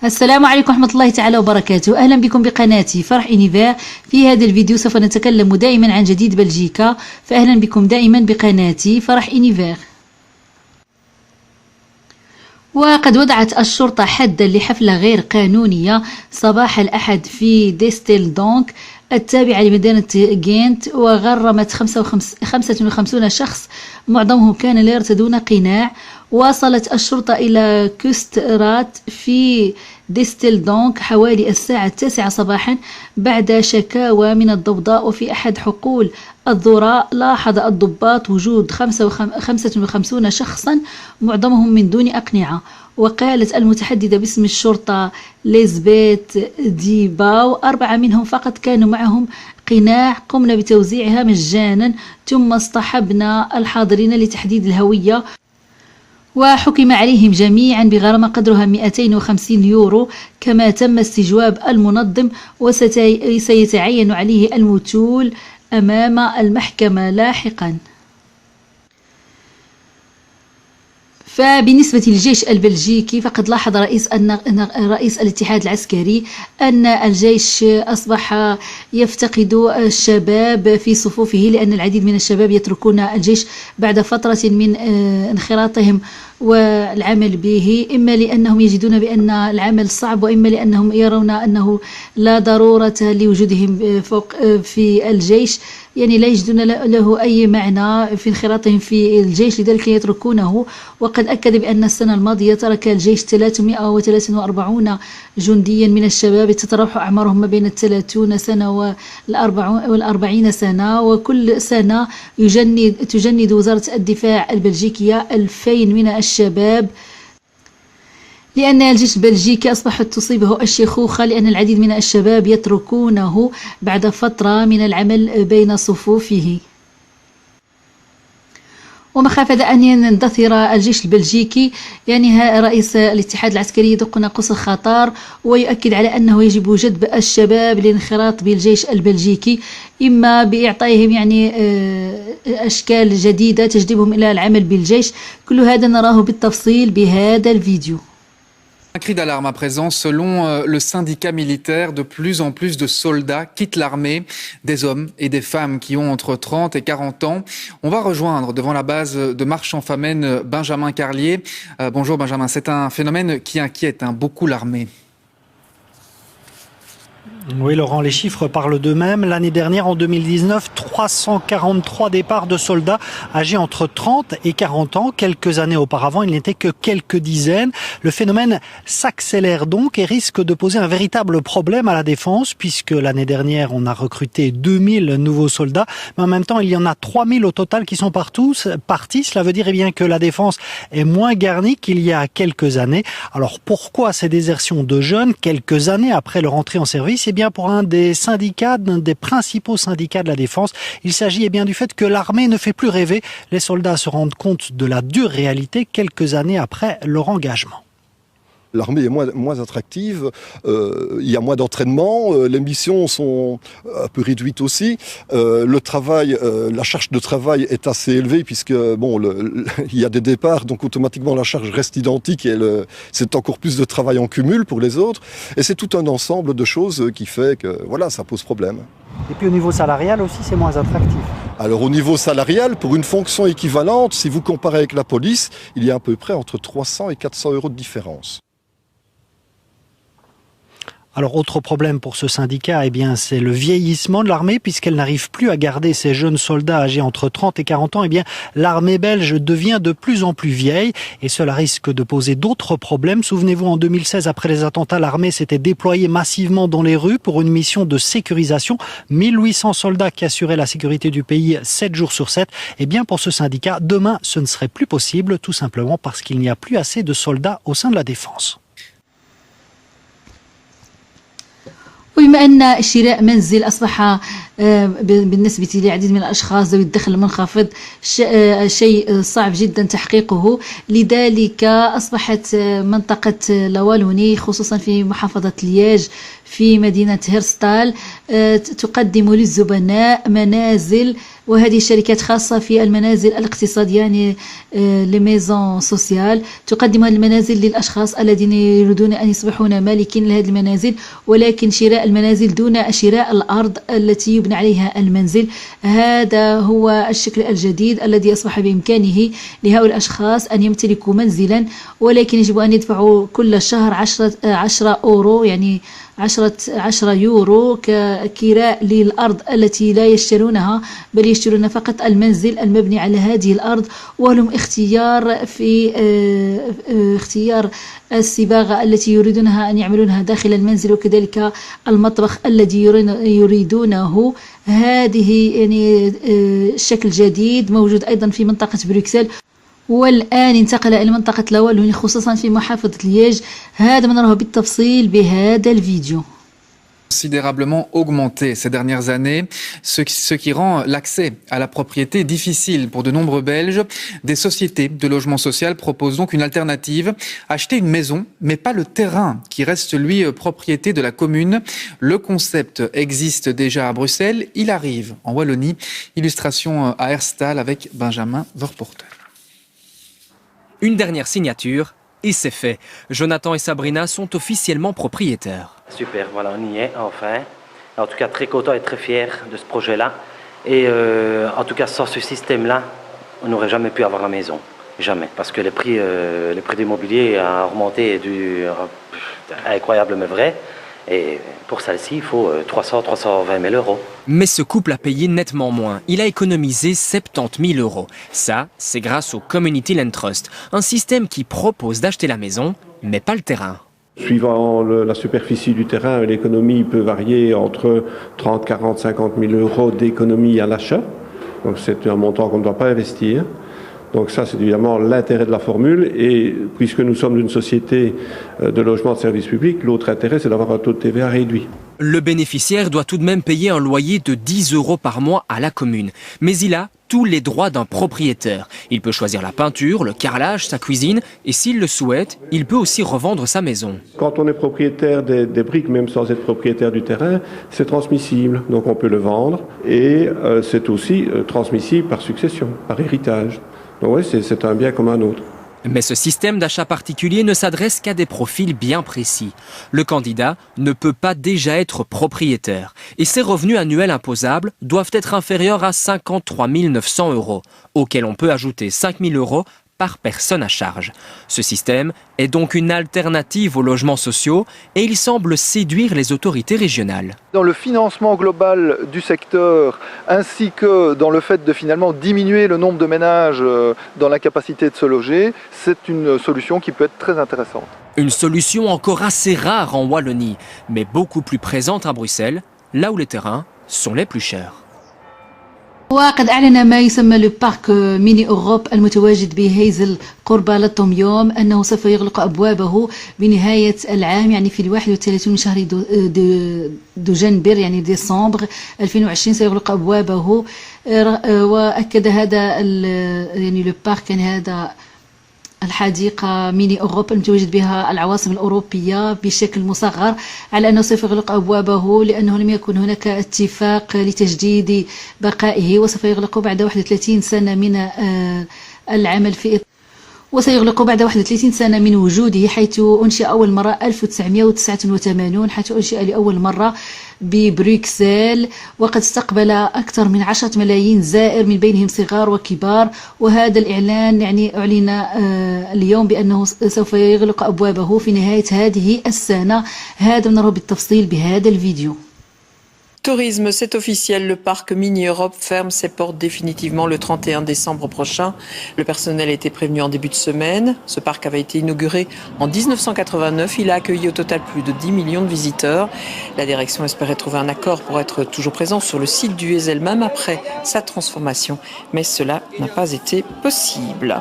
السلام عليكم ورحمة الله تعالى وبركاته. أهلا بكم بقناتي فرح إنيفير. في هذا الفيديو سوف نتكلم دائما عن جديد بلجيكا، فأهلا بكم دائما بقناتي فرح إنيفير. وقد وضعت الشرطة حدا لحفلة غير قانونية صباح الأحد في ديستيل دونك التابعة لمدينة غينت، وغرمت 55 شخص معظمهم كان لا يرتدون قناع. واصلت الشرطة إلى كوسترات في ديستيل دونك حوالي الساعة 9 صباحا بعد شكاوى من الضوضاء. وفي أحد حقول الذراء لاحظ الضباط وجود 55 شخصا معظمهم من دون أقنعة. وقالت المتحدثة باسم الشرطة ليزبيت ديباو 4 منهم فقط كانوا معهم قناع، قمنا بتوزيعها مجانا ثم اصطحبنا الحاضرين لتحديد الهوية، وحكم عليهم جميعا بغرامة قدرها 250 يورو. كما تم استجواب المنظم وسيتعين عليه المثول أمام المحكمة لاحقا. فبالنسبة للجيش البلجيكي فقد لاحظ رئيس الاتحاد العسكري أن الجيش أصبح يفتقد الشباب في صفوفه، لأن العديد من الشباب يتركون الجيش بعد فترة من انخراطهم والعمل به، إما لأنهم يجدون بأن العمل صعب، وإما لأنهم يرون أنه لا ضرورة لوجودهم في الجيش، يعني لا يجدون له أي معنى في انخراطهم في الجيش، لذلك يتركونه. وقد أكد بأن السنة الماضية ترك الجيش 343 جنديا من الشباب تتراوح أعمارهم ما بين 30 سنة وال40 سنة، وكل سنة تجند وزارة الدفاع البلجيكية 2000 من الشباب، لأن الجيش البلجيكي أصبحت تصيبه الشيخوخة، لأن العديد من الشباب يتركونه بعد فترة من العمل بين صفوفه. ومخافة أن يندثر الجيش البلجيكي، يعني رئيس الاتحاد العسكري يدق ناقوس الخطر ويؤكد على أنه يجب جذب الشباب للانخراط بالجيش البلجيكي، إما بإعطائهم يعني أشكال جديدة تجذبهم إلى العمل بالجيش. كل هذا نراه بالتفصيل بهذا الفيديو. Un cri d'alarme à présent. Selon le syndicat militaire, de plus en plus de soldats quittent l'armée, des hommes et des femmes qui ont entre 30 et 40 ans. On va rejoindre devant la base de Marche-en-Famenne Benjamin Carlier. Bonjour Benjamin, c'est un phénomène qui inquiète beaucoup l'armée. Oui Laurent, les chiffres parlent d'eux-mêmes. L'année dernière, en 2019, 343 départs de soldats âgés entre 30 et 40 ans. Quelques années auparavant, il n'était que quelques dizaines. Le phénomène s'accélère donc et risque de poser un véritable problème à la défense, puisque l'année dernière, on a recruté 2000 nouveaux soldats. Mais en même temps, il y en a 3000 au total qui sont partis. Cela veut dire bien que la défense est moins garnie qu'il y a quelques années. Alors pourquoi ces désertions de jeunes quelques années après leur entrée en service? Bien pour un des syndicats, un des principaux syndicats de la défense. Il s'agit bien du fait que l'armée ne fait plus rêver. Les soldats se rendent compte de la dure réalité quelques années après leur engagement. L'armée est moins attractive, il y a moins d'entraînement, les missions sont un peu réduites aussi. Le travail, la charge de travail est assez élevée puisque il y a des départs, donc automatiquement la charge reste identique et c'est encore plus de travail en cumul pour les autres. Et c'est tout un ensemble de choses qui fait que voilà, ça pose problème. Et puis au niveau salarial aussi, c'est moins attractif. Alors au niveau salarial, pour une fonction équivalente, si vous comparez avec la police, il y a à peu près entre 300 et 400 euros de différence. Alors, autre problème pour ce syndicat, c'est le vieillissement de l'armée, puisqu'elle n'arrive plus à garder ces jeunes soldats âgés entre 30 et 40 ans. L'armée belge devient de plus en plus vieille et cela risque de poser d'autres problèmes. Souvenez-vous, en 2016, après les attentats, l'armée s'était déployée massivement dans les rues pour une mission de sécurisation. 1800 soldats qui assuraient la sécurité du pays 7 jours sur 7. Pour ce syndicat, demain, ce ne serait plus possible, tout simplement parce qu'il n'y a plus assez de soldats au sein de la défense. وبما أن شراء منزل أصبح بالنسبة لعديد من الأشخاص ذوي الدخل المنخفض شيء صعب جدا تحقيقه، لذلك أصبحت منطقة لوالوني خصوصا في محافظة لياج في مدينة هيرستال تقدم للزبناء منازل، وهذه الشركات خاصة في المنازل الاقتصادية يعني لي ميزون سوسيال، تقدم المنازل للأشخاص الذين يريدون أن يصبحون مالكين لهذه المنازل، ولكن شراء المنازل دون شراء الأرض التي يبنى عليها المنزل. هذا هو الشكل الجديد الذي أصبح بإمكانه لهؤلاء الأشخاص أن يمتلكوا منزلا، ولكن يجب أن يدفعوا كل شهر 10 أورو يعني 10 يورو ككراء للأرض التي لا يشترونها، بل يشترون فقط المنزل المبني على هذه الأرض، ولهم اختيار الصباغة التي يريدونها أن يعملونها داخل المنزل، وكذلك المطبخ الذي يريدونه. هذه يعني شكل جديد موجود أيضا في منطقة بروكسل، والآن انتقل إلى منطقة لاوالوني خصوصا في محافظة لييج. هذا ما نراه بالتفصيل بهذا الفيديو. Considérablement augmenté ces dernières années, ce qui rend l'accès à la propriété difficile pour de nombreux Belges. Des sociétés de logement social proposent donc une alternative, acheter une maison, mais pas le terrain qui reste lui propriété de la commune. Le concept existe déjà à Bruxelles, il arrive en Wallonie. Illustration à Herstal avec Benjamin Vorporter. Une dernière signature et c'est fait. Jonathan et Sabrina sont officiellement propriétaires. Super, voilà, on y est, enfin. En tout cas, très content et très fier de ce projet-là. Et en tout cas, sans ce système-là, on n'aurait jamais pu avoir la maison. Jamais. Parce que les prix d'immobilier ont remonté incroyable mais vrai. Et pour celle-ci, il faut 320 000 euros. Mais ce couple a payé nettement moins. Il a économisé 70 000 euros. Ça, c'est grâce au Community Land Trust, un système qui propose d'acheter la maison, mais pas le terrain. Suivant la superficie du terrain, l'économie peut varier entre 30, 40, 50 000 euros d'économie à l'achat. Donc c'est un montant qu'on ne doit pas investir. Donc ça, c'est évidemment l'intérêt de la formule. Et puisque nous sommes une société de logement de service public, l'autre intérêt, c'est d'avoir un taux de TVA réduit. Le bénéficiaire doit tout de même payer un loyer de 10 euros par mois à la commune. Mais il a tous les droits d'un propriétaire. Il peut choisir la peinture, le carrelage, sa cuisine. Et s'il le souhaite, il peut aussi revendre sa maison. Quand on est propriétaire des briques, même sans être propriétaire du terrain, c'est transmissible. Donc on peut le vendre. Et c'est aussi transmissible par succession, par héritage. Donc oui, c'est un bien comme un autre. Mais ce système d'achat particulier ne s'adresse qu'à des profils bien précis. Le candidat ne peut pas déjà être propriétaire et ses revenus annuels imposables doivent être inférieurs à 53 900 euros, auxquels on peut ajouter 5 000 euros par personne à charge. Ce système est donc une alternative aux logements sociaux et il semble séduire les autorités régionales. Dans le financement global du secteur ainsi que dans le fait de finalement diminuer le nombre de ménages dans l'incapacité de se loger, c'est une solution qui peut être très intéressante. Une solution encore assez rare en Wallonie, mais beaucoup plus présente à Bruxelles, là où les terrains sont les plus chers. وقد أعلن ما يسمى لو بارك ميني أوروب المتواجد بهيزل قرب لطميوم أنه سوف يغلق أبوابه بنهاية العام، يعني في 31 من شهر دجنبر يعني ديسمبر 2020 سيغلق أبوابه. وأكد هذا يعني لو بارك يعني هذا الحديقة ميني أوروب المتواجد بها العواصم الأوروبية بشكل مصغر على أنه سوف يغلق أبوابه لأنه لم يكن هناك اتفاق لتجديد بقائه، وسوف يغلق بعد 31 سنة من العمل في وسيغلق بعد 31 سنة من وجوده، حيث أنشئ أول مرة 1989، حيث أنشئ لأول مرة ببروكسل، وقد استقبل أكثر من 10 ملايين زائر من بينهم صغار وكبار. وهذا الإعلان يعني أعلن اليوم بأنه سوف يغلق أبوابه في نهاية هذه السنة. هذا نرى بالتفصيل بهذا الفيديو. Tourisme, c'est officiel, le parc Mini Europe ferme ses portes définitivement le 31 décembre prochain. Le personnel a été prévenu en début de semaine. Ce parc avait été inauguré en 1989. Il a accueilli au total plus de 10 millions de visiteurs. La direction espérait trouver un accord pour être toujours présent sur le site du Heysel, même après sa transformation. Mais cela n'a pas été possible.